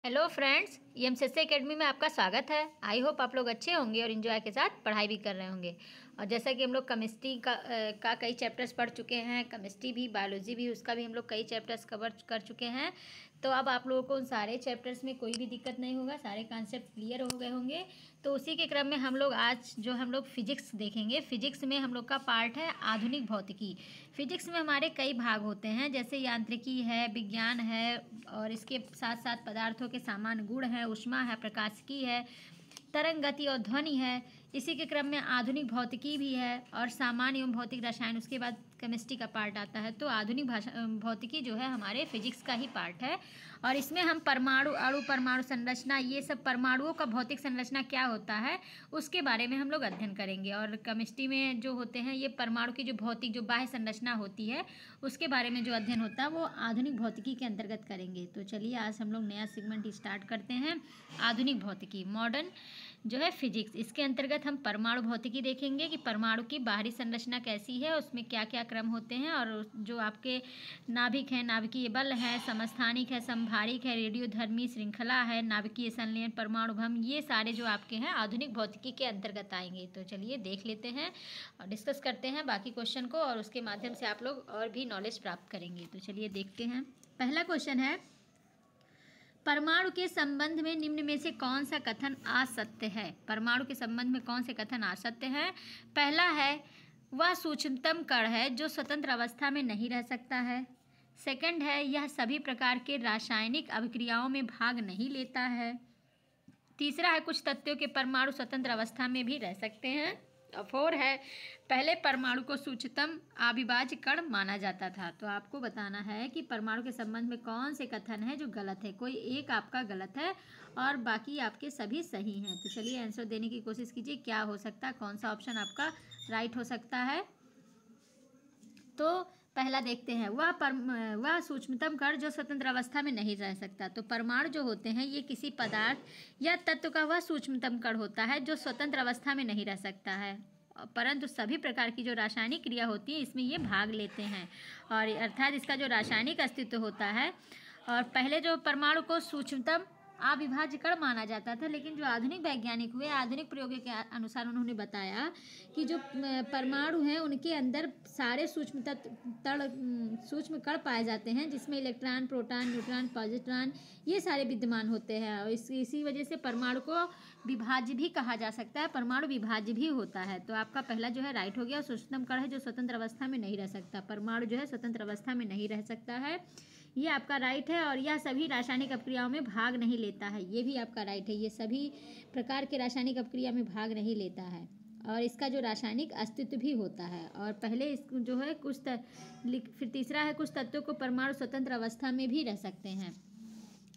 Hello friends, एमएसएससी academy में आपका स्वागत है। आई होप आप लोग अच्छे होंगे और इन्जॉय के साथ पढ़ाई भी कर रहे होंगे। और जैसा कि हम लोग केमिस्ट्री का कई चैप्टर्स पढ़ चुके हैं, केमिस्ट्री भी, बायोलॉजी भी, उसका भी हम लोग कई चैप्टर्स कवर कर चुके हैं। तो अब आप लोगों को उन सारे चैप्टर्स में कोई भी दिक्कत नहीं होगा, सारे कॉन्सेप्ट क्लियर हो गए होंगे। तो उसी के क्रम में हम लोग आज जो हम लोग फिजिक्स देखेंगे। फिजिक्स में हम लोग का पार्ट है आधुनिक भौतिकी। फिजिक्स में हमारे कई भाग होते हैं, जैसे यांत्रिकी है, विज्ञान है, और इसके साथ साथ पदार्थों के सामान्य गुण है, ऊष्मा है, प्रकाशिकी है, तरंग गति और ध्वनि है। इसी के क्रम में आधुनिक भौतिकी भी है और सामान्य एवं भौतिक रसायन, उसके बाद केमिस्ट्री का पार्ट आता है। तो आधुनिक भौतिकी जो है हमारे फिजिक्स का ही पार्ट है। और इसमें हम परमाणु, अणु, परमाणु संरचना, ये सब परमाणुओं का भौतिक संरचना क्या होता है उसके बारे में हम लोग अध्ययन करेंगे। और केमिस्ट्री में जो होते हैं ये परमाणु की जो भौतिक, जो बाह्य संरचना होती है उसके बारे में जो अध्ययन होता है वो आधुनिक भौतिकी के अंतर्गत करेंगे। तो चलिए आज हम लोग नया सेगमेंट स्टार्ट करते हैं, आधुनिक भौतिकी, मॉडर्न जो है फिजिक्स। इसके अंतर्गत हम परमाणु भौतिकी देखेंगे कि परमाणु की बाहरी संरचना कैसी है, उसमें क्या क्या क्रम होते हैं, और जो आपके नाभिक है, नाभिकीय बल है, समस्थानिक है, समभारिक है, रेडियोधर्मी श्रृंखला है, नाभिकीय संलयन, परमाणु भ्रम, ये सारे जो आपके हैं आधुनिक भौतिकी के अंतर्गत आएंगे। तो चलिए देख लेते हैं और डिस्कस करते हैं बाकी क्वेश्चन को, और उसके माध्यम से आप लोग और भी नॉलेज प्राप्त करेंगे। तो चलिए देखते हैं। पहला क्वेश्चन है, परमाणु के संबंध में निम्न में से कौन सा कथन असत्य है? परमाणु के संबंध में कौन से कथन असत्य हैं? पहला है, वह सूक्ष्मतम कण है जो स्वतंत्र अवस्था में नहीं रह सकता है। सेकंड है, यह सभी प्रकार के रासायनिक अभिक्रियाओं में भाग नहीं लेता है। तीसरा है, कुछ तत्वों के परमाणु स्वतंत्र अवस्था में भी रह सकते हैं। और फोर है, पहले परमाणु को सूक्ष्मतम अविभाज्य कण माना जाता था। तो आपको बताना है कि परमाणु के संबंध में कौन से कथन है जो गलत है। कोई एक आपका गलत है और बाकी आपके सभी सही हैं। तो चलिए आंसर देने की कोशिश कीजिए, क्या हो सकता है, कौन सा ऑप्शन आपका राइट हो सकता है। तो पहला देखते हैं, वह सूक्ष्मतम कण जो स्वतंत्र अवस्था में नहीं रह सकता। तो परमाणु जो होते हैं ये किसी पदार्थ या तत्व का वह सूक्ष्मतम कण होता है जो स्वतंत्र अवस्था में नहीं रह सकता है, परंतु सभी प्रकार की जो रासायनिक क्रिया होती है इसमें ये भाग लेते हैं, और अर्थात इसका जो रासायनिक अस्तित्व होता है। और पहले जो परमाणु को सूक्ष्मतम अविभाज्य कण माना जाता था, लेकिन जो आधुनिक वैज्ञानिक हुए, आधुनिक प्रयोगों के अनुसार उन्होंने बताया कि जो परमाणु हैं उनके अंदर सारे सूक्ष्म कण पाए जाते हैं, जिसमें इलेक्ट्रॉन, प्रोटॉन, न्यूट्रॉन, पॉजिट्रॉन ये सारे विद्यमान होते हैं। और इसी वजह से परमाणु को विभाज्य भी कहा जा सकता है, परमाणु विभाज्य भी होता है। तो आपका पहला जो है राइट हो गया। सूक्ष्मतम कण है जो स्वतंत्र अवस्था में नहीं रह सकता, परमाणु जो है स्वतंत्र अवस्था में नहीं रह सकता है, ये आपका राइट है। और यह सभी रासायनिक अपक्रियाओं में भाग नहीं लेता है, ये भी आपका राइट है। ये सभी प्रकार के रासायनिक अपक्रिया में भाग नहीं लेता है, और इसका जो रासायनिक अस्तित्व भी होता है। और पहले इस जो है फिर तीसरा है, कुछ तत्वों को परमाणु स्वतंत्र अवस्था में भी रह सकते हैं,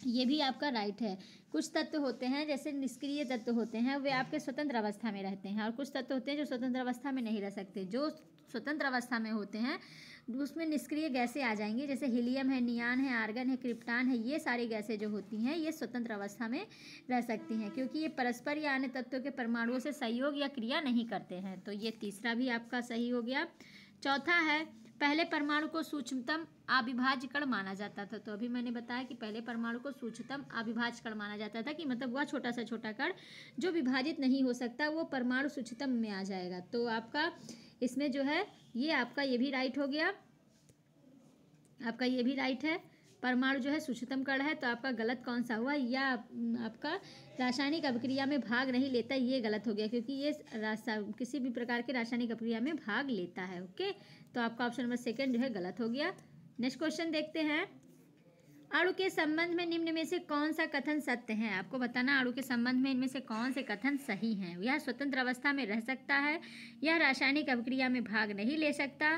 ये भी आपका राइट है। कुछ तत्व होते हैं जैसे निष्क्रिय तत्व होते हैं, वे आपके स्वतंत्र अवस्था में रहते हैं, और कुछ तत्व होते हैं जो स्वतंत्र अवस्था में नहीं रह सकते। जो स्वतंत्र अवस्था में होते हैं उसमें निष्क्रिय गैसें आ जाएंगी, जैसे हीलियम है, नियान है, आर्गन है, क्रिप्टॉन है, ये सारी गैसें जो होती हैं ये स्वतंत्र अवस्था में रह सकती हैं, क्योंकि ये परस्पर या अन्य तत्वों के परमाणुओं से सहयोग या क्रिया नहीं करते हैं। तो ये तीसरा भी आपका सही हो गया। चौथा है, पहले परमाणु को सूक्ष्मतम अविभाज्य कण माना जाता था। तो अभी मैंने बताया कि पहले परमाणु को सूक्ष्मतम अविभाज्य कण माना जाता था, कि मतलब वह छोटा सा छोटा कण जो विभाजित नहीं हो सकता वो परमाणु सूक्ष्मतम में आ जाएगा। तो आपका इसमें जो है ये आपका ये भी राइट हो गया, आपका ये भी राइट है। परमाणु जो है सूक्ष्मतम कण है, तो आपका गलत कौन सा हुआ, या आपका रासायनिक अभिक्रिया में भाग नहीं लेता, ये गलत हो गया, क्योंकि ये किसी भी प्रकार के रासायनिक अभिक्रिया में भाग लेता है। ओके, तो आपका ऑप्शन नंबर सेकंड जो है गलत हो गया। नेक्स्ट क्वेश्चन देखते हैं, अणु के संबंध में निम्न में से कौन सा कथन सत्य है? आपको बताना अणु के संबंध में इनमें से कौन से कथन सही हैं। यह स्वतंत्र अवस्था में रह सकता है, यह रासायनिक अभिक्रिया में भाग नहीं ले सकता,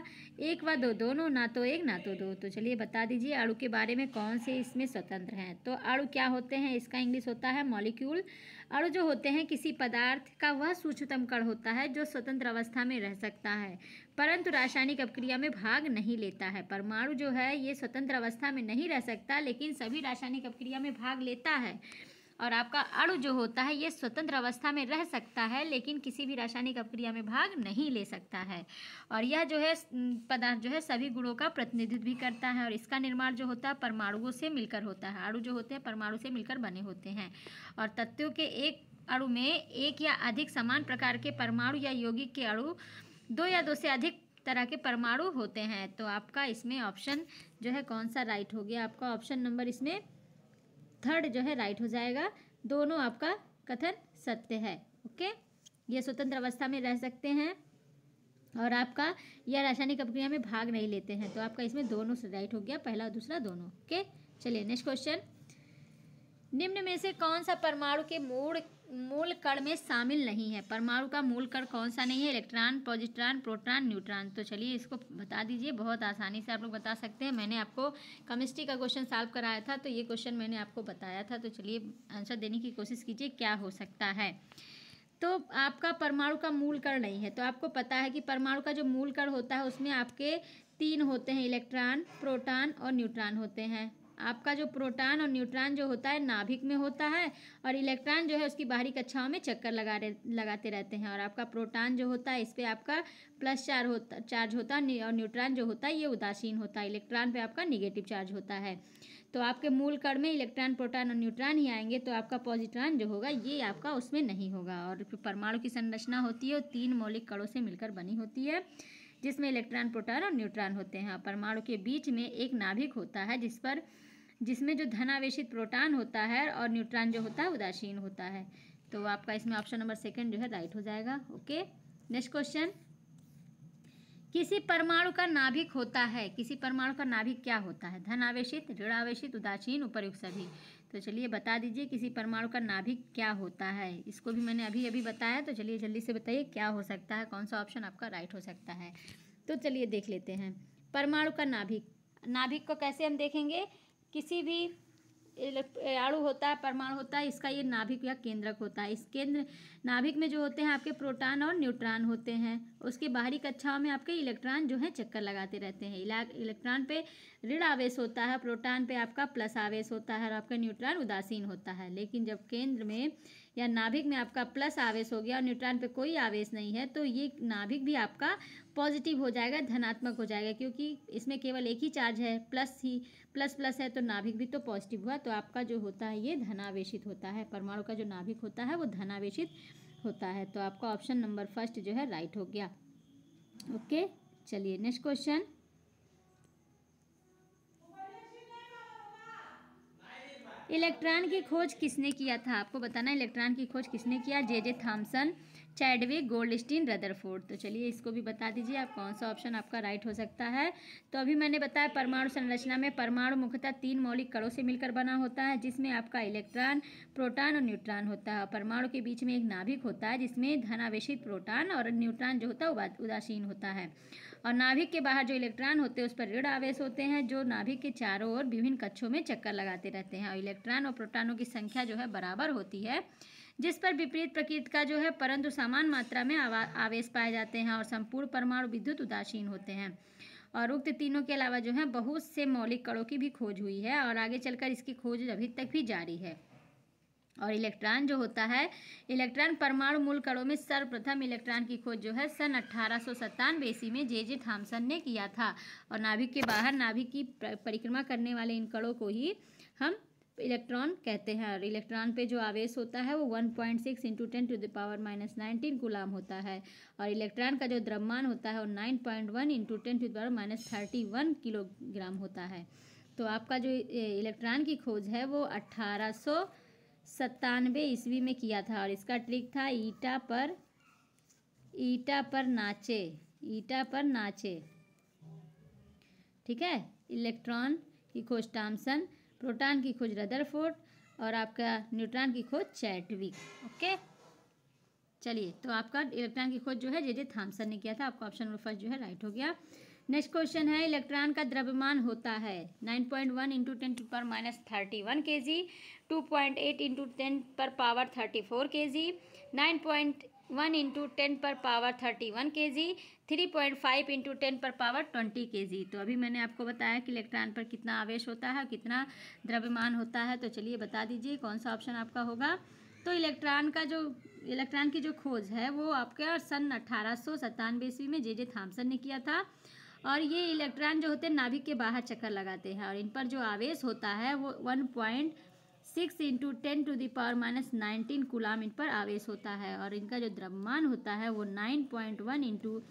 एक व दो दोनों, ना तो एक ना तो दो। तो चलिए बता दीजिए अणु के बारे में कौन से इसमें स्वतंत्र हैं। तो अणु क्या होते हैं, इसका इंग्लिश होता है मॉलिक्यूल। अणु जो होते हैं किसी पदार्थ का वह सूक्ष्मतम कण होता है जो स्वतंत्र अवस्था में रह सकता है, परंतु रासायनिक अपक्रिया में भाग नहीं लेता है। परमाणु जो है ये स्वतंत्र अवस्था में नहीं रह सकता, लेकिन सभी रासायनिक अपक्रिया में भाग लेता है। और आपका अणु जो होता है ये स्वतंत्र अवस्था में रह सकता है, लेकिन किसी भी रासायनिक अपक्रिया में भाग नहीं ले सकता है। और यह जो है पदार्थ जो है सभी गुणों का प्रतिनिधित्व भी करता है, और इसका निर्माण जो होता है परमाणुओं से मिलकर होता है। अणु जो होते हैं परमाणु से मिलकर बने होते हैं, और तत्वों के एक अणु में एक या अधिक समान प्रकार के परमाणु या यौगिक के अणु, दो या दो से अधिक तरह के परमाणु होते हैं। तो आपका इसमें ऑप्शन जो है कौन सा राइट हो गया? आपका ऑप्शन नंबर इसमें थर्ड जो है राइट हो जाएगा। दोनों आपका कथन सत्य है। ओके, ये स्वतंत्र अवस्था में रह सकते हैं और आपका यह रासायनिक अपक्रिया में भाग नहीं लेते हैं। तो आपका इसमें दोनों से राइट हो गया, पहला और दूसरा दोनों। ओके, चलिए नेक्स्ट क्वेश्चन। निम्न में से कौन सा परमाणु के मूल कण में शामिल नहीं है? परमाणु का मूल कण कौन सा नहीं है? Electron, positron, proton, neutron. तो चलिए इसको बता दीजिए, बहुत आसानी से आप लोग बता सकते हैं। मैंने आपको केमिस्ट्री का क्वेश्चन सॉल्व कराया था, तो ये क्वेश्चन मैंने आपको बताया था। तो चलिए आंसर देने की कोशिश कीजिए, क्या हो सकता है। तो आपका परमाणु का मूल कण नहीं है, तो आपको पता है कि परमाणु का जो मूल कण होता है उसमें आपके 3 होते हैं, इलेक्ट्रॉन, प्रोटॉन और न्यूट्रॉन होते हैं। आपका जो प्रोटॉन और न्यूट्रॉन जो होता है नाभिक में होता है, और इलेक्ट्रॉन जो है उसकी बाहरी कक्षाओं में चक्कर लगाते रहते हैं। और आपका प्रोटॉन जो होता है इस पर आपका प्लस चार्ज होता है, और न्यूट्रॉन जो होता है ये उदासीन होता है। इलेक्ट्रॉन पे आपका निगेटिव चार्ज होता है। तो आपके मूल कण में इलेक्ट्रॉन, प्रोटॉन और न्यूट्रॉन ही आएंगे। तो आपका पॉजिट्रॉन जो होगा ये आपका उसमें नहीं होगा। और परमाणु की संरचना होती है वो 3 मौलिक कणों से मिलकर बनी होती है, जिसमें इलेक्ट्रॉन, प्रोटॉन और न्यूट्रॉन होते हैं। परमाणु के बीच में एक नाभिक होता है जिसमें जो धनावेशित प्रोटॉन होता है और न्यूट्रॉन जो होता है उदासीन होता है। तो आपका इसमें ऑप्शन नंबर सेकंड जो है राइट हो जाएगा। Okay, next question. किसी परमाणु का नाभिक होता है, किसी परमाणु का नाभिक क्या होता है? धनावेशित, ऋणावेशित, उदासीन, उपर्युक्त सभी। तो चलिए बता दीजिए किसी परमाणु का नाभिक क्या होता है। इसको भी मैंने अभी बताया, तो चलिए जल्दी से बताइए क्या हो सकता है, कौन सा ऑप्शन आपका राइट हो सकता है। तो चलिए देख लेते हैं परमाणु का नाभिक को कैसे हम देखेंगे। किसी भी अणु होता है, परमाणु होता है, इसका ये नाभिक या केंद्रक होता है। इस नाभिक में जो होते हैं आपके प्रोटॉन और न्यूट्रॉन होते हैं। उसके बाहरी कक्षाओं में आपके इलेक्ट्रॉन जो है चक्कर लगाते रहते हैं। इलेक्ट्रॉन पे ऋण आवेश होता है, प्रोटॉन पे आपका प्लस आवेश होता है, और आपका न्यूट्रॉन उदासीन होता है। लेकिन जब केंद्र में या नाभिक में आपका प्लस आवेश हो गया और न्यूट्रॉन पे कोई आवेश नहीं है, तो ये नाभिक भी आपका पॉजिटिव हो जाएगा, धनात्मक हो जाएगा, क्योंकि इसमें केवल एक ही चार्ज है, प्लस है, तो नाभिक भी तो पॉजिटिव हुआ। तो आपका जो होता है ये धनावेशित होता है। परमाणु का जो नाभिक होता है वो धनावेशित होता है। तो आपका ऑप्शन नंबर फर्स्ट जो है राइट हो गया। ओके, चलिए नेक्स्ट क्वेश्चन। इलेक्ट्रॉन की खोज किसने किया था? आपको बताना है इलेक्ट्रॉन की खोज किसने किया। J Thomson, Chadwick, Goldstein, Rutherford. तो चलिए इसको भी बता दीजिए आप, कौन सा ऑप्शन आपका राइट हो सकता है। तो अभी मैंने बताया परमाणु संरचना में परमाणु मुख्यतः 3 मौलिक कणों से मिलकर बना होता है, जिसमें आपका इलेक्ट्रॉन, प्रोटॉन और न्यूट्रॉन होता है। परमाणु के बीच में एक नाभिक होता है जिसमें धनावेशित प्रोटॉन और न्यूट्रॉन जो होता है उदासीन होता है। और नाभिक के बाहर जो इलेक्ट्रॉन होते हैं उस पर ऋण आवेश होते हैं, जो नाभिक के चारों ओर विभिन्न कक्षों में चक्कर लगाते रहते हैं। और इलेक्ट्रॉन और प्रोटॉनों की संख्या जो है बराबर होती है, जिस पर विपरीत प्रकृति का जो है परंतु समान मात्रा में आवेश पाए जाते हैं। और संपूर्ण परमाणु विद्युत उदासीन होते हैं। और उक्त तीनों के अलावा जो है बहुत से मौलिक कणों की भी खोज हुई है, और आगे चलकर इसकी खोज अभी तक भी जारी है। और इलेक्ट्रॉन जो होता है, इलेक्ट्रॉन परमाणु मूल कणों में सर्वप्रथम इलेक्ट्रॉन की खोज जो है सन 1897 ईस्वी में जे थॉमसन ने किया था। और नाभिक के बाहर नाभिक की परिक्रमा करने वाले इन कणों को ही हम इलेक्ट्रॉन कहते हैं। और इलेक्ट्रॉन पे जो आवेश होता है वो 1.6 × 10⁻⁻19 कूलाम होता है। और इलेक्ट्रॉन का जो द्रव्यमान होता है वो 9.1 × 10⁻31 किलोग्राम होता है। तो आपका जो इलेक्ट्रॉन की खोज है वो 1897 ईस्वी में किया था। और इसका ट्रिक था ईटा पर नाचे। ठीक है, इलेक्ट्रॉन की खोज थॉमसन, प्रोटॉन की खोज रदरफोर्ड, और आपका न्यूट्रॉन की खोज चैडविक। ओके, चलिए तो आपका इलेक्ट्रॉन की खोज जो है जे थॉमसन ने किया था। आपका ऑप्शन नंबर फर्स्ट जो है राइट हो गया। नेक्स्ट क्वेश्चन है, इलेक्ट्रॉन का द्रव्यमान होता है 9.1 × 10⁻31 kg, 2.8 × 10⁻34 kg, 9.1 × 10⁻31 kg, 3.5 into 10⁻20 kg। तो अभी मैंने आपको बताया कि इलेक्ट्रॉन पर कितना आवेश होता है, कितना द्रव्यमान होता है। तो चलिए बता दीजिए कौन सा ऑप्शन आपका होगा। तो इलेक्ट्रॉन की जो खोज है वो आपके सन 1897 ईस्वी में जे थॉमसन ने किया था। और ये इलेक्ट्रॉन जो होते हैं नाभिक के बाहर चक्कर लगाते हैं और इन पर जो आवेश होता है वो 1.6 इंटू 10⁻⁻19 कूलाम इन पर आवेश होता है। और इनका जो द्रव्यमान होता है वो 9.1 इंटू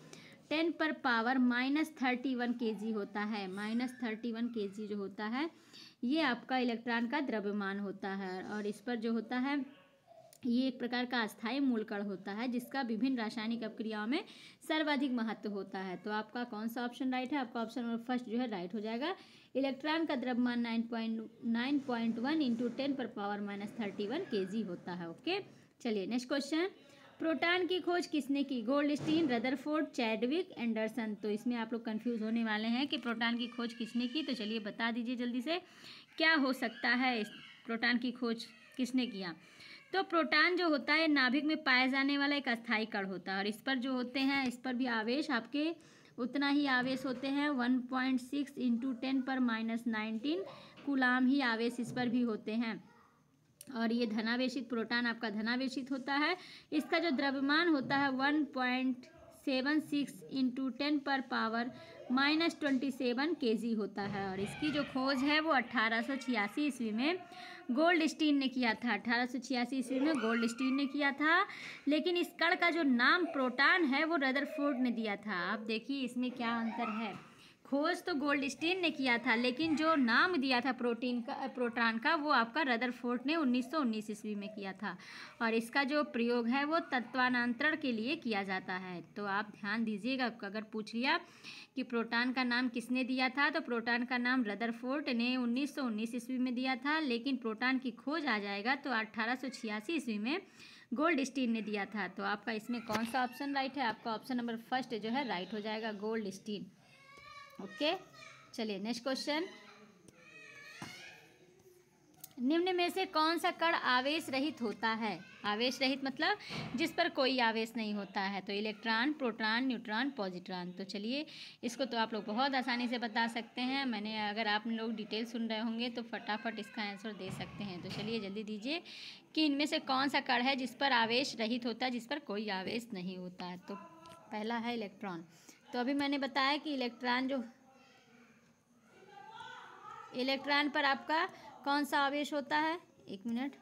10⁻31 kg होता है। -31 kg जो होता है ये आपका इलेक्ट्रॉन का द्रव्यमान होता है। और इस पर जो होता है ये एक प्रकार का अस्थायी मूलकण होता है जिसका विभिन्न रासायनिक अपक्रियाओं में सर्वाधिक महत्व होता है। तो आपका कौन सा ऑप्शन राइट है? आपका ऑप्शन नंबर फर्स्ट जो है राइट हो जाएगा। इलेक्ट्रॉन का द्रव्यमान 9.1 इंटू 10⁻31 kg होता है। ओके, चलिए नेक्स्ट क्वेश्चन। प्रोटॉन की खोज किसने की? Goldstein, Rutherford, Chadwick, Anderson. तो इसमें आप लोग कंफ्यूज होने वाले हैं कि प्रोटॉन की खोज किसने की। तो चलिए बता दीजिए जल्दी से क्या हो सकता है, प्रोटॉन की खोज किसने किया। तो प्रोटॉन जो होता है नाभिक में पाया जाने वाला एक अस्थायी कण होता है और इस पर जो होते हैं इस पर भी आवेश आपके उतना ही आवेश होते हैं। 1.6 इंटू 10⁻⁻19 कूलाम ही आवेश इस पर भी होते हैं। और ये धनावेशित प्रोटॉन आपका धनावेशित होता है। इसका जो द्रव्यमान होता है 1.76 इंटू 10⁻⁻27 kg होता है। और इसकी जो खोज है वो 1886 ईस्वी में गोल्डस्टीन ने किया था। 1886 ईस्वी में गोल्डस्टीन ने किया था। लेकिन इस कण का जो नाम प्रोटॉन है वो रदरफोर्ड ने दिया था। आप देखिए इसमें क्या अंतर है। खोज तो गोल्डस्टीन ने किया था लेकिन जो नाम दिया था प्रोटॉन का वो आपका रदरफोर्ड ने 1919 ईस्वी में किया था। और इसका जो प्रयोग है वो तत्वांतरण के लिए किया जाता है। तो आप ध्यान दीजिएगा, अगर पूछ लिया कि प्रोटॉन का नाम किसने दिया था तो प्रोटॉन का नाम रदरफोर्ड ने 1919 ईस्वी में दिया था। लेकिन प्रोटॉन की खोज आ जाएगा तो 1886 ईस्वी में गोल्डस्टीन ने दिया था। तो आपका इसमें कौन सा ऑप्शन राइट है? आपका ऑप्शन नंबर फर्स्ट जो है राइट हो जाएगा, गोल्डस्टीन। ओके, चलिए नेक्स्ट क्वेश्चन। निम्न में से कौन सा कण आवेश रहित होता है? आवेश रहित मतलब जिस पर कोई आवेश नहीं होता है। तो इलेक्ट्रॉन, प्रोटॉन, न्यूट्रॉन, पॉजिट्रॉन। तो चलिए इसको तो आप लोग बहुत आसानी से बता सकते हैं। अगर आप लोग डिटेल सुन रहे होंगे तो फटाफट इसका आंसर दे सकते हैं। तो चलिए जल्दी दीजिए कि इनमें से कौन सा कण है जिस पर आवेश रहित होता है, जिस पर कोई आवेश नहीं होता है। तो पहला है इलेक्ट्रॉन। तो अभी मैंने बताया कि इलेक्ट्रॉन पर आपका कौन सा आवेश होता है? एक मिनट।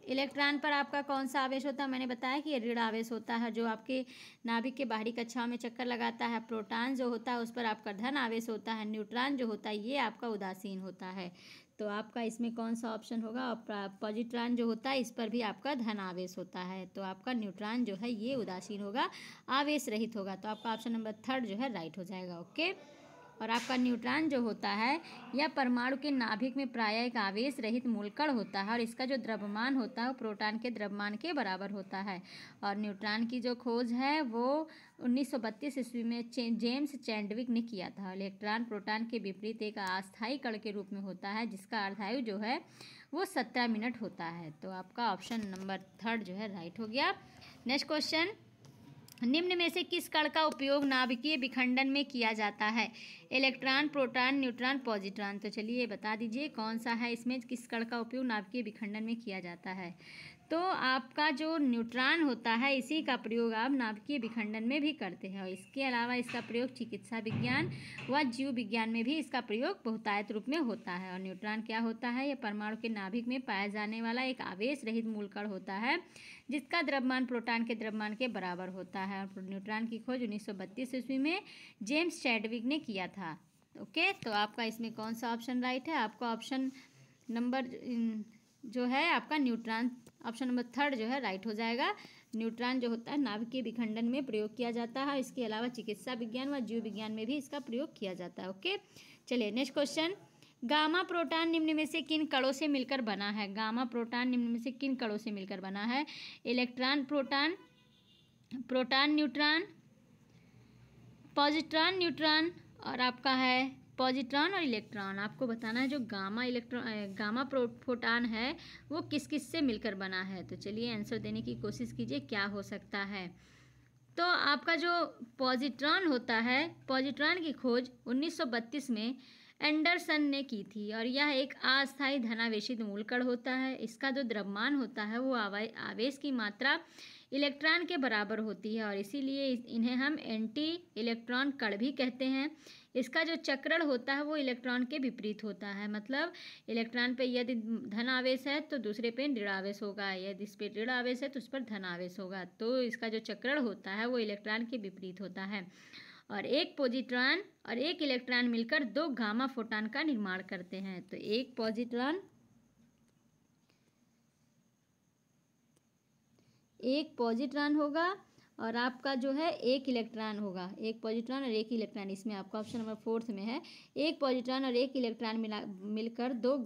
इलेक्ट्रॉन पर आपका कौन सा आवेश होता है? मैंने बताया कि ये ऋण आवेश होता है जो आपके नाभिक के बाहरी कक्षाओं में चक्कर लगाता है। प्रोटॉन जो होता है उस पर आपका धन आवेश होता है। न्यूट्रॉन जो होता है ये आपका उदासीन होता है। तो आपका इसमें कौन सा ऑप्शन होगा? और पॉजिट्रॉन जो होता है इस पर भी आपका धन आवेश होता है। तो आपका न्यूट्रॉन जो है ये उदासीन होगा, आवेश रहित होगा। तो आपका ऑप्शन नंबर थर्ड जो है राइट हो जाएगा। ओके, और आपका न्यूट्रॉन जो होता है यह परमाणु के नाभिक में प्रायः एक आवेश रहित मूलकण होता है और इसका जो द्रव्यमान होता है वो प्रोटॉन के द्रव्यमान के बराबर होता है। और न्यूट्रॉन की जो खोज है वो 1932 ईस्वी में जेम्स चैडविक ने किया था। इलेक्ट्रॉन प्रोटॉन के विपरीत एक अस्थायी कण के रूप में होता है जिसका अर्धायु जो है वो 17 मिनट होता है। तो आपका ऑप्शन नंबर थर्ड जो है राइट हो गया। Next question. निम्न में से किस कण का उपयोग नाभिकीय विखंडन में किया जाता है? Electron, proton, neutron, positron. तो चलिए बता दीजिए कौन सा है इसमें, किस कण का उपयोग नाभिकीय विखंडन में किया जाता है। तो आपका जो न्यूट्रॉन होता है इसी का प्रयोग आप नाभिकीय विखंडन में भी करते हैं। और इसके अलावा इसका प्रयोग चिकित्सा विज्ञान व जीव विज्ञान में भी इसका प्रयोग बहुतायत रूप में होता है। और न्यूट्रॉन क्या होता है? यह परमाणु के नाभिक में पाया जाने वाला एक आवेश रहित मूलकण होता है जिसका द्रव्यमान प्रोटॉन के द्रव्यमान के बराबर होता है। और न्यूट्रॉन की खोज 1932 ईस्वी में जेम्स चैडविक ने किया था। ओके, तो आपका इसमें कौन सा ऑप्शन राइट है? आपका ऑप्शन नंबर जो है आपका न्यूट्रॉन, ऑप्शन नंबर थर्ड जो है राइट हो जाएगा। न्यूट्रॉन जो होता है नाभिकीय विखंडन में प्रयोग किया जाता है। इसके अलावा चिकित्सा विज्ञान व जीव विज्ञान में भी इसका प्रयोग किया जाता है। ओके, चलिए नेक्स्ट क्वेश्चन। गामा प्रोटॉन निम्न में से किन कणों से मिलकर बना है? गामा प्रोटॉन निम्न में से किन कणों से मिलकर बना है? Electron, proton, proton, neutron, positron, neutron और आपका है पॉजिट्रॉन और इलेक्ट्रॉन। आपको बताना है जो गामा प्रोटॉन है वो किस किस से मिलकर बना है। तो चलिए आंसर देने की कोशिश कीजिए क्या हो सकता है। तो आपका जो पॉजिट्रॉन होता है, पॉजिट्रॉन की खोज 1932 में एंडरसन ने की थी और यह एक अस्थायी धनावेशित मूलकण होता है। इसका जो द्रव्यमान होता है वो आवेश की मात्रा इलेक्ट्रॉन के बराबर होती है और इसीलिए इन्हें हम एंटी इलेक्ट्रॉन कण भी कहते हैं। इसका जो चक्रण होता है वो इलेक्ट्रॉन के विपरीत होता है, मतलब इलेक्ट्रॉन पे यदि धन आवेश है तो दूसरे पे ऋण आवेश होगा, यदि इस पे ऋण आवेश है तो उस पर धन आवेश होगा। तो इसका जो चक्रण होता है वो इलेक्ट्रॉन के विपरीत होता है और एक पॉजिट्रॉन और एक इलेक्ट्रॉन मिलकर 2 गामा फोटॉन का निर्माण करते हैं। तो एक पॉजिट्रॉन होगा और आपका जो है एक इलेक्ट्रॉन होगा, एक पॉजिट्रॉन और एक इलेक्ट्रॉन। इसमें आपका ऑप्शन नंबर 4 में है, एक पॉजिट्रॉन और एक इलेक्ट्रॉन मिलकर दो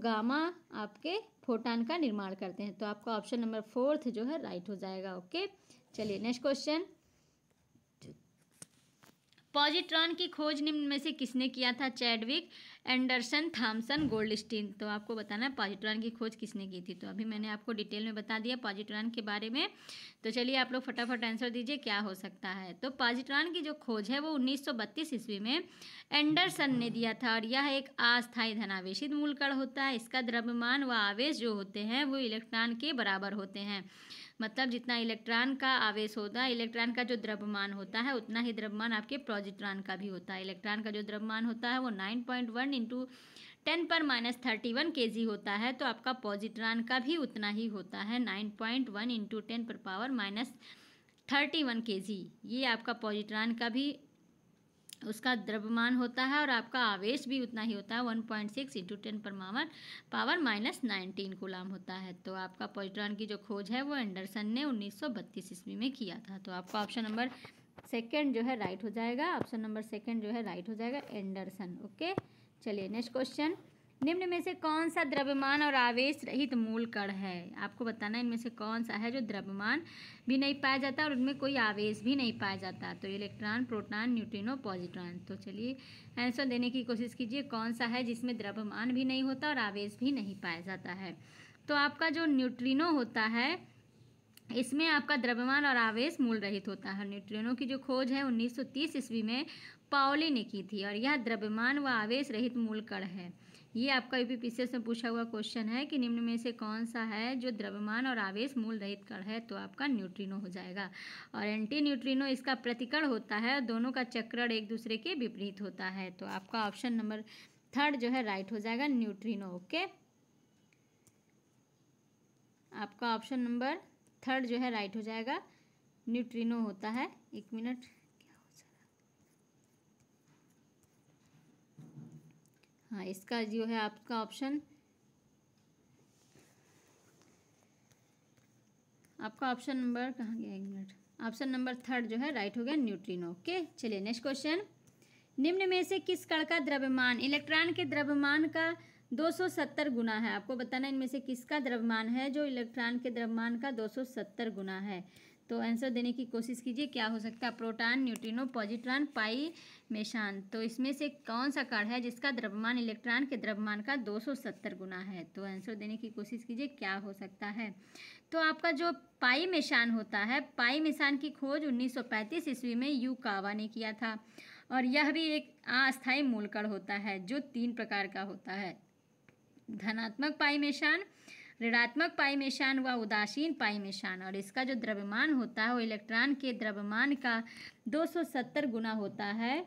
गामा आपके फोटॉन का निर्माण करते हैं। तो आपका ऑप्शन नंबर 4 जो है राइट हो जाएगा। ओके, चलिए नेक्स्ट क्वेश्चन। पॉजिट्रॉन की खोज निम्न में से किसने किया था? Chadwick, Anderson, Thomson, Goldstein. तो आपको बताना है पॉजिट्रॉन की खोज किसने की थी। तो अभी मैंने आपको डिटेल में बता दिया पॉजिट्रॉन के बारे में। तो चलिए आप लोग फटाफट आंसर दीजिए क्या हो सकता है। तो पॉजिट्रॉन की जो खोज है वो 1932 ईस्वी में एंडरसन ने दिया था और यह एक अस्थायी धनावेशित मूलकण होता है। इसका द्रव्यमान व आवेश जो होते हैं वो इलेक्ट्रॉन के बराबर होते हैं, मतलब जितना इलेक्ट्रॉन का आवेश होता है, इलेक्ट्रॉन का जो द्रव्यमान होता है उतना ही द्रव्यमान आपके पॉजिट्रॉन का भी होता है। इलेक्ट्रॉन का जो द्रव्यमान होता है वो 9.1 इंटू 10⁻31 kg होता है, तो आपका पॉजिट्रॉन का भी उतना ही होता है, 9.1 इंटू 10⁻31 kg। ये आपका पॉजिट्रॉन का भी उसका द्रव्यमान होता है और आपका आवेश भी उतना ही होता है, 1.6 इंटू 10⁻⁻19 कूलाम होता है। तो आपका पॉजिट्रॉन की जो खोज है वो एंडरसन ने 1932 ईस्वी में किया था। तो आपका ऑप्शन नंबर 2 जो है राइट हो जाएगा, ऑप्शन नंबर 2 जो है राइट हो जाएगा, एंडरसन। ओके, चलिए नेक्स्ट क्वेश्चन। निम्न में से कौन सा द्रव्यमान और आवेश रहित मूल कण है? आपको बताना है इनमें से कौन सा है जो द्रव्यमान भी नहीं पाया जाता और उनमें कोई आवेश भी नहीं पाया जाता। तो इलेक्ट्रॉन, प्रोटॉन, न्यूट्रिनो, पॉजिट्रॉन। तो चलिए आंसर देने की कोशिश कीजिए कौन सा है जिसमें द्रव्यमान भी नहीं होता और आवेश भी नहीं पाया जाता है। तो आपका जो न्यूट्रिनो होता है इसमें आपका द्रव्यमान और आवेश मूल रहित होता है। न्यूट्रिनो की जो खोज है 1930 ईस्वी में पाउली ने की थी और यह द्रव्यमान व आवेश रहित मूल कण है। ये आपका यूपीपीसीएस में पूछा हुआ क्वेश्चन है कि निम्न में से कौन सा है जो द्रव्यमान और आवेश मूल रहित कण है। तो आपका न्यूट्रिनो हो जाएगा और एंटी न्यूट्रिनो इसका प्रतिकण होता है, दोनों का चक्रण एक दूसरे के विपरीत होता है। तो आपका ऑप्शन नंबर 3 जो है राइट हो जाएगा, न्यूट्रिनो। ओके, आपका ऑप्शन नंबर 3 जो है राइट हो जाएगा, न्यूट्रिनो होता है। 1 मिनट, हाँ इसका जो है आपका ऑप्शन नंबर कहाँ गया, 1 मिनट, ऑप्शन नंबर 3 जो है राइट हो गया, न्यूट्रिनो। ओके, चलिए नेक्स्ट क्वेश्चन। निम्न में से किस कण का द्रव्यमान इलेक्ट्रॉन के द्रव्यमान का 270 गुना है? आपको बताना इनमें से किसका द्रव्यमान है जो इलेक्ट्रॉन के द्रव्यमान का 270 गुना है। तो आंसर देने की कोशिश कीजिए क्या हो सकता है। प्रोटॉन, न्यूट्रिनो, पॉजिट्रॉन, पाई मेशान। तो इसमें से कौन सा कण है जिसका द्रव्यमान इलेक्ट्रॉन के द्रव्यमान का 270 गुना है? तो आंसर देने की कोशिश कीजिए क्या हो सकता है। तो आपका जो पाई मेशान होता है, पाई मेशान की खोज 1935 ईस्वी में युकावा ने किया था और यह भी एक अस्थायी मूलकण होता है जो 3 प्रकार का होता है, धनात्मक पाई मेशान, ऋणात्मक पाई मेशान व उदासीन पाई मेशान। और इसका जो द्रव्यमान होता है वो इलेक्ट्रॉन के द्रव्यमान का 270 गुना होता है,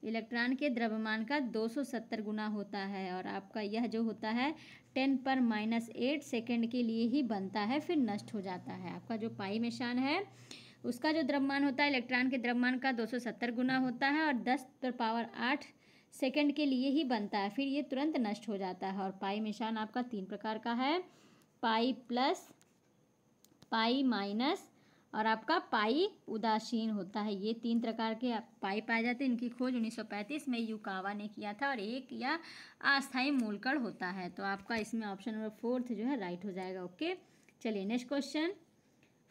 इलेक्ट्रॉन के द्रव्यमान का 270 गुना होता है और आपका यह जो होता है 10⁻⁸ सेकेंड के लिए ही बनता है, फिर नष्ट हो जाता है। आपका जो पाई मेशान है उसका जो द्रव्यमान होता है इलेक्ट्रॉन के द्रव्यमान का 270 गुना होता है और 10⁸ सेकेंड के लिए ही बनता है, फिर ये तुरंत नष्ट हो जाता है। और पाई मेशान आपका 3 प्रकार का है, पाई प्लस, पाई माइनस और आपका पाई उदासीन होता है। ये 3 प्रकार के पाई पाए जाते हैं। इनकी खोज 1935 में युकावा ने किया था और एक या अस्थायी मूलकण होता है। तो आपका इसमें ऑप्शन नंबर 4 जो है राइट हो जाएगा। ओके, चलिए नेक्स्ट क्वेश्चन।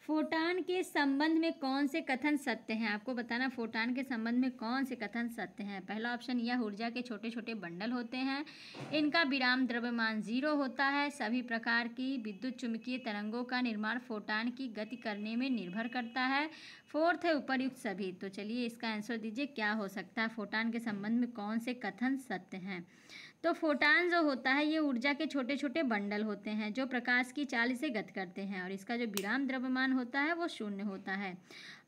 फोटान के संबंध में कौन से कथन सत्य हैं? आपको बताना फोटान के संबंध में कौन से कथन सत्य हैं। पहला ऑप्शन, यह ऊर्जा के छोटे छोटे बंडल होते हैं, इनका विराम द्रव्यमान 0 होता है, सभी प्रकार की विद्युत चुम्बकीय तरंगों का निर्माण फोटान की गति करने में निर्भर करता है, फोर्थ है उपर्युक्त सभी। तो चलिए इसका आंसर दीजिए, क्या हो सकता है, फोटान के संबंध में कौन से कथन सत्य हैं। तो फोटान जो होता है ये ऊर्जा के छोटे छोटे बंडल होते हैं जो प्रकाश की चाल से गति करते हैं, और इसका जो विराम द्रव्यमान होता है वो 0 होता है,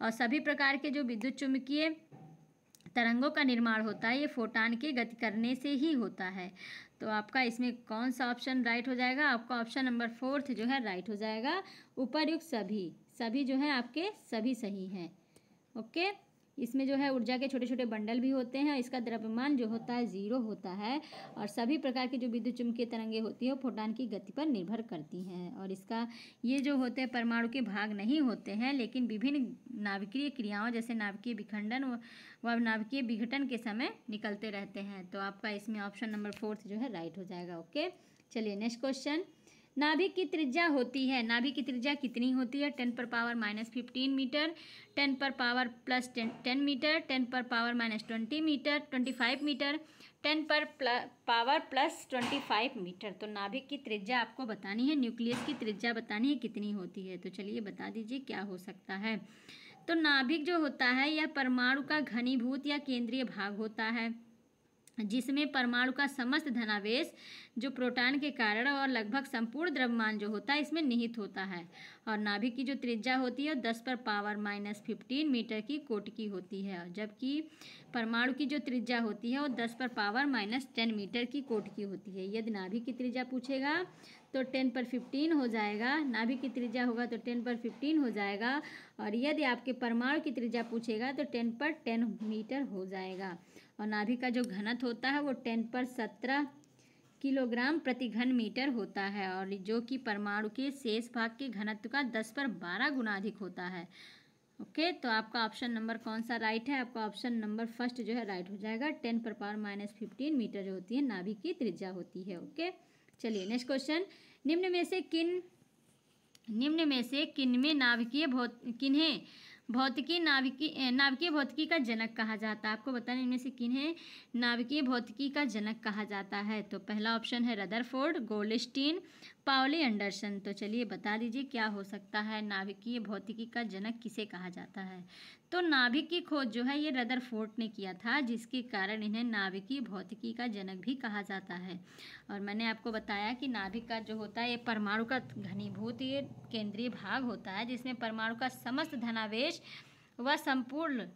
और सभी प्रकार के जो विद्युत चुम्बकीय तरंगों का निर्माण होता है ये फोटान के गति करने से ही होता है। तो आपका इसमें कौन सा ऑप्शन राइट हो जाएगा? आपका ऑप्शन नंबर 4 जो है राइट हो जाएगा, उपर्युक्त सभी। सभी जो है आपके सभी सही हैं। ओके, इसमें जो है ऊर्जा के छोटे छोटे बंडल भी होते हैं, इसका द्रव्यमान जो होता है 0 होता है, और सभी प्रकार की जो विद्युत चुम्बकीय तरंगें होती हैं वो फोटान की गति पर निर्भर करती हैं, और इसका ये जो होते हैं परमाणु के भाग नहीं होते हैं, लेकिन विभिन्न नाभिकीय क्रियाओं जैसे नाभिकीय विखंडन व नाभिकीय विघटन के समय निकलते रहते हैं। तो आपका इसमें ऑप्शन नंबर 4 जो है राइट हो जाएगा। ओके, चलिए नेक्स्ट क्वेश्चन। नाभिक की त्रिज्या होती है, नाभिक की त्रिज्या कितनी होती है? 10⁻⁻15 metre, 10⁻+10 metre, 10⁻⁻20 metre, 25 metre, 10⁻+25 metre. तो नाभिक की त्रिज्या आपको बतानी है, न्यूक्लियस की त्रिज्या बतानी है कितनी होती है। तो चलिए बता दीजिए क्या हो सकता है। तो नाभिक जो होता है यह परमाणु का घनीभूत या केंद्रीय भाग होता है, जिसमें परमाणु का समस्त धनावेश जो प्रोटॉन के कारण और लगभग संपूर्ण द्रव्यमान जो होता है इसमें निहित होता है, और नाभिक की जो त्रिज्या होती है 10⁻⁻15 मीटर की कोटि की होती है, जबकि परमाणु की जो त्रिज्या होती है वो 10⁻⁻10 मीटर की कोटि की होती है। यदि नाभिक की त्रिज्या पूछेगा तो 10/15 हो जाएगा, नाभिक की त्रिज्या होगा तो 10/15 हो जाएगा, और यदि आपके परमाणु की त्रिज्या पूछेगा तो 10/10 मीटर हो जाएगा, और नाभिक का जो घनत्व होता है वो 10/17 किलोग्राम प्रति घन मीटर होता है, और जो कि परमाणु के शेष भाग के घनत्व का 10/12 गुना अधिक होता है। ओके, तो आपका ऑप्शन नंबर कौन सा राइट है? आपका ऑप्शन नंबर 1 जो है राइट हो जाएगा, 10⁻⁻15 मीटर जो होती है नाभिक की त्रिज्या होती है। ओके, चलिए नेक्स्ट क्वेश्चन। निम्न में से किन्हें नाभिकीय भौतिकी का जनक कहा जाता है? आपको बताना इनमें से किन्हें नाभिकीय भौतिकी का जनक कहा जाता है। तो पहला ऑप्शन है रदरफोर्ड, गोल्डस्टीन, पाउली, एंडरसन। तो चलिए बता दीजिए क्या हो सकता है, नाभिकीय भौतिकी का जनक किसे कहा जाता है? तो नाभिक की खोज जो है ये रदरफोर्ड ने किया था, जिसके कारण इन्हें नाभिकीय भौतिकी का जनक भी कहा जाता है। और मैंने आपको बताया कि नाभिक का जो होता है ये परमाणु का घनीभूत ये केंद्रीय भाग होता है, जिसमें परमाणु का समस्त धनावेश व संपूर्ण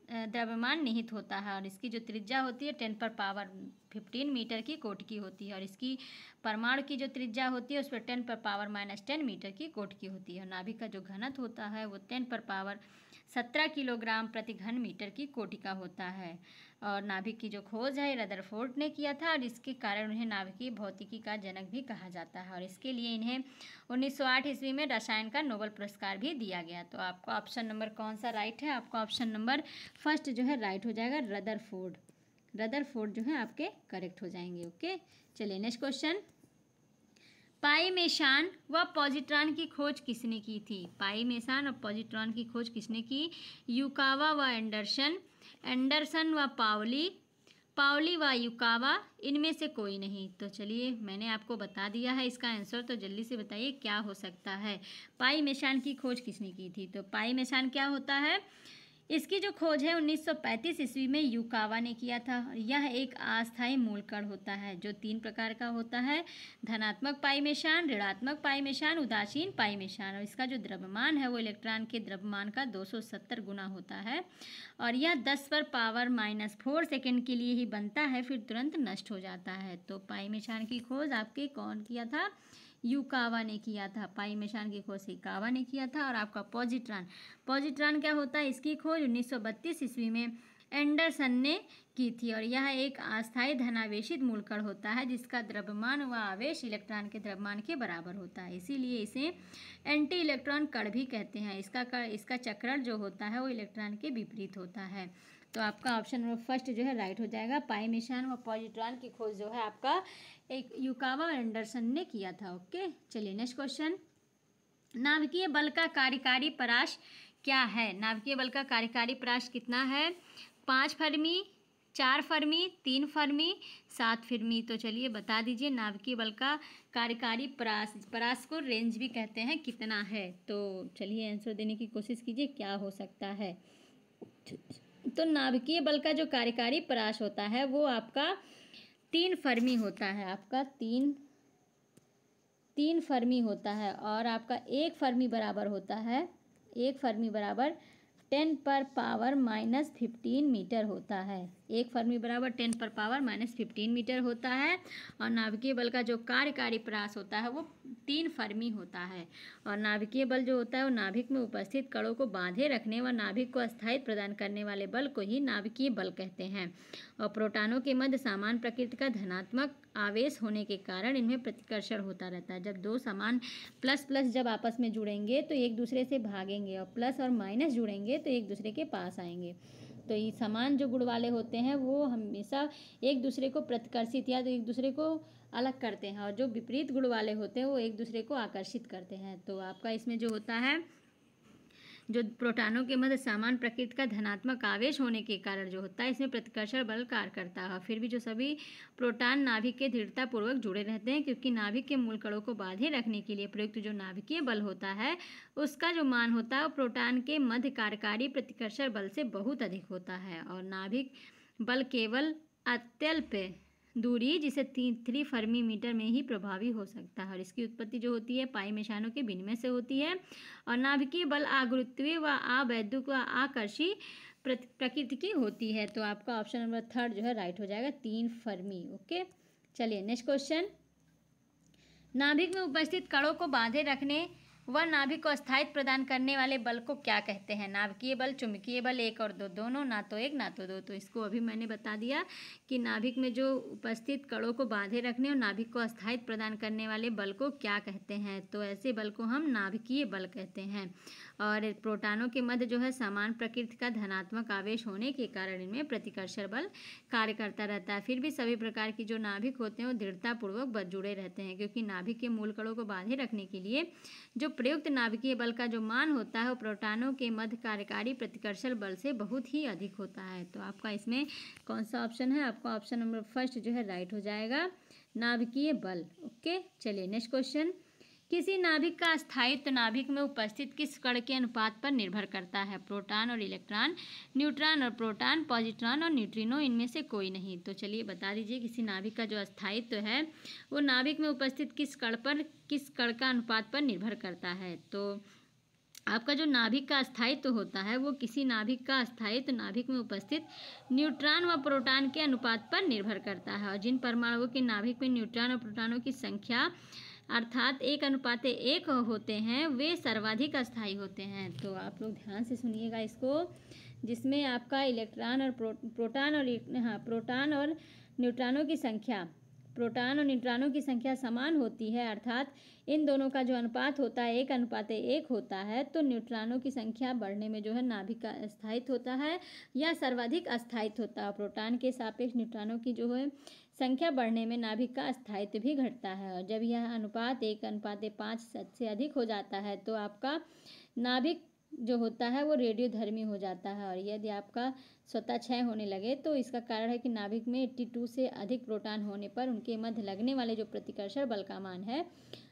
द्रव्यमान निहित होता है, और इसकी जो त्रिज्या होती है 10⁻15 मीटर की कोटि की होती है, और इसकी परमाणु की जो त्रिज्या होती है उस पर 10⁻⁻10 मीटर की कोटि की होती है, और नाभिक का जो घनत्व होता है वो 10⁻17 किलोग्राम प्रति घन मीटर की कोटि का होता है। और नाभिक की जो खोज है रदरफोर्ड ने किया था, और इसके कारण उन्हें नाभिकीय भौतिकी का जनक भी कहा जाता है, और इसके लिए इन्हें 1908 ईस्वी में रसायन का नोबेल पुरस्कार भी दिया गया। तो आपका ऑप्शन नंबर कौन सा राइट है? आपका ऑप्शन नंबर 1 जो है राइट हो जाएगा, रदरफोर्ड। रदरफोर्ड जो है आपके करेक्ट हो जाएंगे। ओके, चलिए नेक्स्ट क्वेश्चन। पाई मेशान व पॉजिट्रॉन की खोज किसने की थी? पाई मेशान और पॉजिट्रॉन की खोज किसने की? युकावा व एंडरसन, एंडरसन व पाउली, पाउली व युकावा, इनमें से कोई नहीं। तो चलिए मैंने आपको बता दिया है इसका आंसर, तो जल्दी से बताइए क्या हो सकता है। पाई मेशान की खोज किसने की थी? तो पाई मेशान क्या होता है? इसकी जो खोज है 1935 ईस्वी में युकावा ने किया था। यह एक अस्थायी मूलकण होता है जो 3 प्रकार का होता है, धनात्मक पाई मेशान, ऋणात्मक पाई मेशान, उदासीन पाई मेशान, और इसका जो द्रव्यमान है वो इलेक्ट्रॉन के द्रव्यमान का 270 गुना होता है, और यह 10⁻⁻4 सेकेंड के लिए ही बनता है, फिर तुरंत नष्ट हो जाता है। तो पाई मेशान की खोज आपके कौन किया था? युकावा ने किया था। पाई मेशान की खोज युकावा ने किया था। और आपका पॉजिट्रॉन, पॉजिट्रॉन क्या होता है? इसकी खोज 1932 ईस्वी में एंडरसन ने की थी, और यह एक अस्थायी धनावेशित मूलकण होता है जिसका द्रव्यमान व आवेश इलेक्ट्रॉन के द्रव्यमान के बराबर होता है, इसीलिए इसे एंटी इलेक्ट्रॉन कण भी कहते हैं। इसका चक्रण जो होता है वो इलेक्ट्रॉन के विपरीत होता है। तो आपका ऑप्शन नंबर 1 जो है राइट हो जाएगा, पाई मेशान व पॉजिट्रॉन की खोज जो है आपका एक युकावा एंडरसन ने किया था। ओके, चलिए नेक्स्ट क्वेश्चन। नाभिकीय बल का कार्यकारी परास क्या है? नाभिकीय बल का कार्यकारी परास कितना है? 5 फर्मी, 4 फर्मी, 3 फर्मी, 7 फर्मी। तो चलिए बता दीजिए नाभिकीय बल का कार्यकारी परास को रेंज भी कहते हैं, कितना है? तो चलिए आंसर देने की कोशिश कीजिए, क्या हो सकता है? तो नाभिकीय बल का जो कार्यकारी परास होता है वो आपका 3 फर्मी होता है, आपका तीन फर्मी होता है। और आपका 1 फर्मी बराबर होता है, 1 फर्मी बराबर 10⁻⁻15 मीटर होता है। 1 फर्मी बराबर 10⁻⁻15 मीटर होता है। और नाभिकीय बल का जो कार्यकारी परास होता है वो 3 फर्मी होता है। और नाभिकीय बल जो होता है वो नाभिक में उपस्थित कणों को बांधे रखने व नाभिक को अस्थायित्व प्रदान करने वाले बल को ही नाभिकीय बल कहते हैं। और प्रोटॉनों के मध्य समान प्रकृति का धनात्मक आवेश होने के कारण इनमें प्रतिकर्षण होता रहता है। जब दो समान प्लस प्लस जब आपस में जुड़ेंगे तो एक दूसरे से भागेंगे, और प्लस और माइनस जुड़ेंगे तो एक दूसरे के पास आएंगे। तो ये समान जो गुण वाले होते हैं वो हमेशा एक दूसरे को प्रतिकर्षित या तो एक दूसरे को अलग करते हैं, और जो विपरीत गुण वाले होते हैं वो एक दूसरे को आकर्षित करते हैं। तो आपका इसमें जो होता है, जो प्रोटॉनों के मध्य समान प्रकृति का धनात्मक आवेश होने के कारण जो होता है इसमें प्रतिकर्षण बल कार्य करता है। फिर भी जो सभी प्रोटॉन नाभिक के दृढ़तापूर्वक जुड़े रहते हैं, क्योंकि नाभिक के मूल कणों को बांधे रखने के लिए प्रयुक्त जो नाभिकीय बल होता है उसका जो मान होता है वो प्रोटॉन के मध्य कार्यकारी प्रतिकर्षण बल से बहुत अधिक होता है। और नाभिक बल केवल अत्यल्प दूरी जिसे 3 फर्मी मीटर में ही प्रभावी हो सकता है। और इसकी उत्पत्ति जो होती है पाई मेशानों के विनिमय से होती है। और नाभिकीय बल आगुरुत्वीय व आवैद्युत व आकर्षी प्रकृति की होती है। तो आपका ऑप्शन नंबर 3 जो है राइट हो जाएगा, 3 फर्मी। ओके, चलिए नेक्स्ट क्वेश्चन। नाभिक में उपस्थित कणों को बांधे रखने व नाभिक को अस्थायित्व प्रदान करने वाले बल को क्या कहते हैं? नाभिकीय बल, चुंबकीय बल, 1 और 2 दोनों, ना तो 1 ना तो 2। तो इसको अभी मैंने बता दिया कि नाभिक में जो उपस्थित कणों को बांधे रखने और नाभिक को अस्थायित्व प्रदान करने वाले बल को क्या कहते हैं? तो ऐसे बल को हम नाभिकीय बल कहते हैं। और प्रोटॉनों के मध्य जो है समान प्रकृति का धनात्मक आवेश होने के कारण इनमें प्रतिकर्षण बल कार्य करता रहता है। फिर भी सभी प्रकार की जो नाभिक होते हैं वो दृढ़तापूर्वक जुड़े रहते हैं, क्योंकि नाभिक के मूल कणों को बांधे रखने के लिए जो प्रयुक्त नाभिकीय बल का जो मान होता है वो प्रोटॉनों के मध्य कार्यकारी प्रतिकर्षण बल से बहुत ही अधिक होता है। तो आपका इसमें कौन सा ऑप्शन है? आपका ऑप्शन नंबर 1 जो है राइट हो जाएगा, नाभिकीय बल। ओके, चलिए नेक्स्ट क्वेश्चन। किसी नाभिक का अस्थायित्व नाभिक में उपस्थित किस कण के अनुपात पर निर्भर करता है? प्रोटॉन और इलेक्ट्रॉन, न्यूट्रॉन और प्रोटॉन, पॉजिट्रॉन और न्यूट्रिनो, इनमें से कोई नहीं। तो चलिए बता दीजिए किसी नाभिक का जो अस्थायित्व है वो नाभिक में उपस्थित किस कण का अनुपात पर निर्भर करता है? तो आपका जो नाभिक का अस्थायित्व होता है वो किसी नाभिक का अस्थायित्व नाभिक में उपस्थित न्यूट्रॉन व प्रोटॉन के अनुपात पर निर्भर करता है। और जिन परमाणुओं के नाभिक में न्यूट्रॉन और प्रोटॉनों की संख्या अर्थात 1:1 होते हैं वे सर्वाधिक अस्थायी होते हैं। तो आप लोग ध्यान से सुनिएगा इसको, जिसमें आपका इलेक्ट्रॉन और प्रोटॉन और न्यूट्रॉनों की संख्या समान होती है, अर्थात इन दोनों का जो अनुपात होता है 1:1 होता है। तो न्यूट्रॉनों की संख्या बढ़ने में जो है नाभिक का अस्थायित्व होता है या सर्वाधिक अस्थायित्व होता है। प्रोटॉन के सापेक्ष न्यूट्रॉनों की जो है संख्या बढ़ने में नाभिक का अस्थायित्व भी घटता है। और जब यह अनुपात 1:5 से अधिक हो जाता है तो आपका नाभिक जो होता है वो रेडियोधर्मी हो जाता है। और यदि आपका स्वतः क्षय होने लगे तो इसका कारण है कि नाभिक में 82 से अधिक प्रोटॉन होने पर उनके मध्य लगने वाले जो प्रतिकर्षण बल का मान है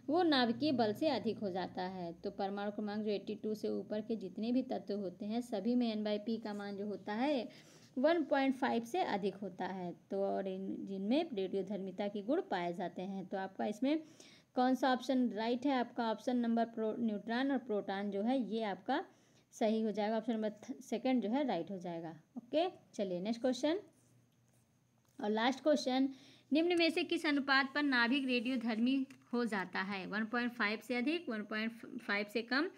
वो नाभिकीय बल से अधिक हो जाता है। तो परमाणु क्रमांक जो 82 से ऊपर के जितने भी तत्व होते हैं सभी में N/P का मान जो होता है 1.5 से अधिक होता है। तो और जिनमें रेडियोधर्मिता के गुण पाए जाते हैं। तो आपका इसमें कौन सा ऑप्शन राइट है? आपका ऑप्शन नंबर न्यूट्रॉन और प्रोटॉन जो है ये आपका सही हो जाएगा। ऑप्शन नंबर 2 जो है राइट हो जाएगा। ओके, चलिए नेक्स्ट क्वेश्चन और लास्ट क्वेश्चन। निम्न में से किस अनुपात पर नाभिक रेडियोधर्मी हो जाता है? 1.5 से अधिक, 1.5 से कम,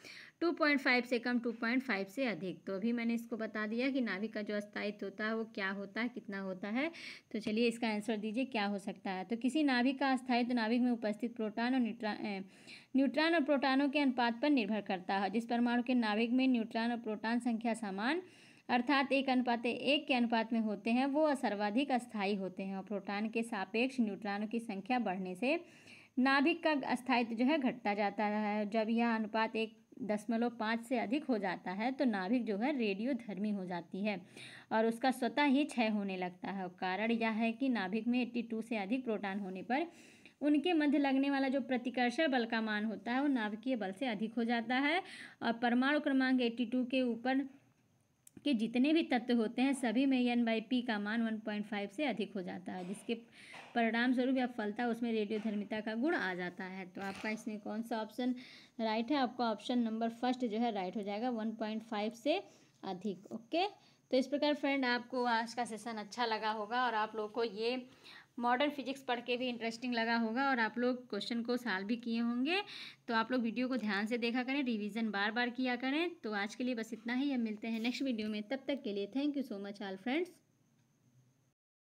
2.5 से कम, 2.5 से अधिक। तो अभी मैंने इसको बता दिया कि नाभिक का जो अस्थायित्व होता है वो क्या होता है, कितना होता है। तो चलिए इसका आंसर दीजिए क्या हो सकता है। तो किसी नाभिक का अस्थायित्व नाभिक में उपस्थित प्रोटॉन और न्यूट्रॉन और प्रोटॉनों के अनुपात पर निर्भर करता है। जिस परमाणु के नाभिक में न्यूट्रॉन और प्रोटॉन संख्या समान अर्थात 1:1 के अनुपात में होते हैं वो सर्वाधिक अस्थायी होते हैं। और प्रोटॉन के सापेक्ष न्यूट्रॉनों की संख्या बढ़ने से नाभिक का स्थायित्व जो है घटता जाता है। जब यह अनुपात 1.5 से अधिक हो जाता है तो नाभिक जो है रेडियोधर्मी हो जाती है और उसका स्वतः ही क्षय होने लगता है। कारण यह है कि नाभिक में 82 से अधिक प्रोटॉन होने पर उनके मध्य लगने वाला जो प्रतिकर्षण बल का मान होता है वो नाभिकीय बल से अधिक हो जाता है और परमाणु क्रमांक 82 के ऊपर के जितने भी तत्व होते हैं सभी में N/P का मान 1.5 से अधिक हो जाता है, जिसके परिणाम स्वरूप या फलता उसमें रेडियोधर्मिता का गुण आ जाता है। तो आपका इसमें कौन सा ऑप्शन राइट है? आपका ऑप्शन नंबर फर्स्ट जो है राइट हो जाएगा, 1.5 से अधिक। ओके, तो इस प्रकार फ्रेंड आपको आज का सेशन अच्छा लगा होगा और आप लोग को ये मॉडर्न फिजिक्स पढ़ के भी इंटरेस्टिंग लगा होगा और आप लोग क्वेश्चन को सॉल्व भी किए होंगे। तो आप लोग वीडियो को ध्यान से देखा करें, रिवीजन बार बार किया करें। तो आज के लिए बस इतना ही, अब मिलते हैं नेक्स्ट वीडियो में। तब तक के लिए thank you so much all friends.